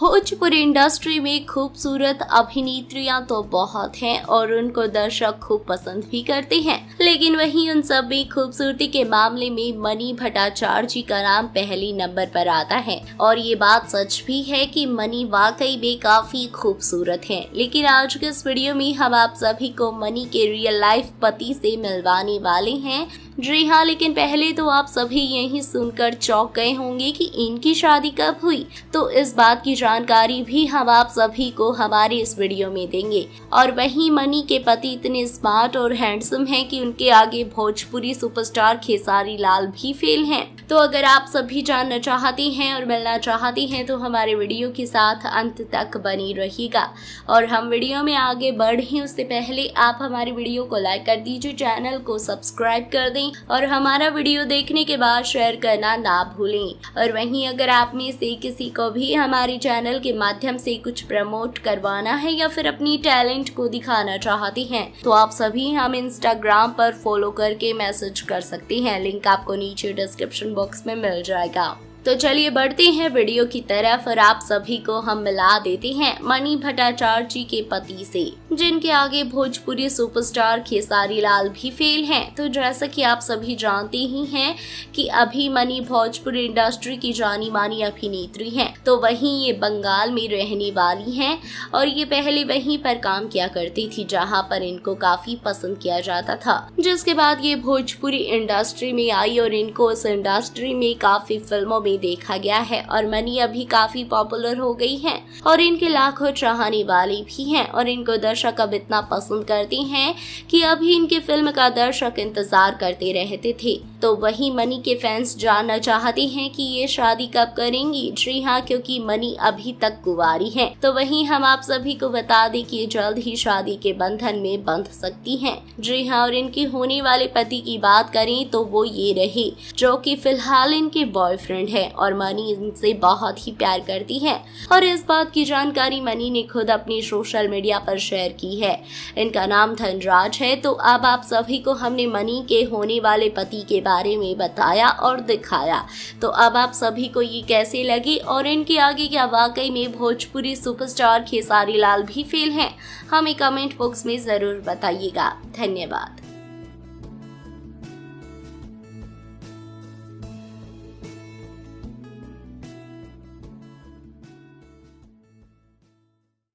Bhojpuri industry में खूबसूरत अभिनेत्रियां तो बहुत हैं और उनको दर्शक खूब पसंद भी करते हैं, लेकिन वहीं उन सब में खूबसूरती के मामले में मनी भट्टाचार्य जी का नाम पहले नंबर पर आता है। और ये बात सच भी है कि मनी वाकई में काफी खूबसूरत हैं। लेकिन आज के इस वीडियो में हम आप सभी को मनी के रियल लाइफ पति से मिलवाने वाले हैं। जी हाँ, लेकिन पहले तो आप सभी यही सुनकर चौंक गए होंगे कि इनकी शादी कब हुई, तो इस बात की जानकारी भी हम आप सभी को हमारे इस वीडियो में देंगे। और वहीं मनी के पति इतने स्मार्ट और हैंडसम हैं कि उनके आगे भोजपुरी सुपरस्टार खेसारी लाल भी फेल हैं। तो अगर आप सभी जानना चाहते हैं और मिलना चाहते हैं तो हमारे वीडियो के साथ अंत तक बनी रहिएगा। और हम वीडियो में आगे बढ़ें उससे पहले आप हमारे वीडियो को लाइक कर दीजिए, चैनल को सब्सक्राइब कर दें और हमारा वीडियो देखने के बाद शेयर करना ना भूलें। और वहीं अगर आप में से किसी को भी हमारे चैनल के माध्यम से कुछ प्रमोट करवाना है या फिर अपनी टैलेंट को दिखाना चाहते हैं तो आप सभी हम इंस्टाग्राम पर फॉलो करके मैसेज कर सकते हैं। लिंक आपको नीचे डिस्क्रिप्शन बॉक्स में मिल जाएगा। तो चलिए बढ़ते हैं वीडियो की तरफ और आप सभी को हम मिला देते हैं मनी भट्टाचार्य जी के पति से, जिनके आगे भोजपुरी सुपरस्टार खेसारी लाल भी फेल हैं। तो जैसा कि आप सभी जानते ही हैं कि अभी मनी भोजपुरी इंडस्ट्री की जानी मानी अभिनेत्री हैं, तो वहीं ये बंगाल में रहने वाली हैं और ये पहले वहीं पर काम किया करती थी जहां पर इनको काफी पसंद किया जाता था। जिसके बाद ये भोजपुरी इंडस्ट्री में आई और इनको इस इंडस्ट्री में काफी फिल्मों देखा गया है और मनी अभी काफी पॉपुलर हो गई हैं और इनके लाखों चाहने वाले भी हैं और इनको दर्शक अब इतना पसंद करते हैं कि अभी इनके फिल्म का दर्शक इंतजार करते रहते थे। तो वहीं मनी के फैंस जानना चाहते हैं कि ये शादी कब करेंगी। जी हाँ, क्योंकि मनी अभी तक कुंवारी हैं। तो वहीं हम आप सभी को बता दें कि जल्द ही शादी के बंधन में बंध सकती हैं। जी हाँ, और इनके होने वाले पति की बात करें तो वो ये रहे जो कि फिलहाल इनके बॉयफ्रेंड है और मनी इनसे बहुत ही प्यार करती है। और इस बात की जानकारी मनी ने खुद अपनी सोशल मीडिया पर शेयर की है। इनका नाम धनराज है। तो अब आप सभी को हमने मनी के होने वाले पति के बारे में बताया और दिखाया। तो अब आप सभी को ये कैसे लगी और इनके आगे क्या वाकई में भोजपुरी सुपरस्टार खेसारी लाल भी फेल हैं, हमें कमेंट बॉक्स में जरूर बताइएगा। धन्यवाद।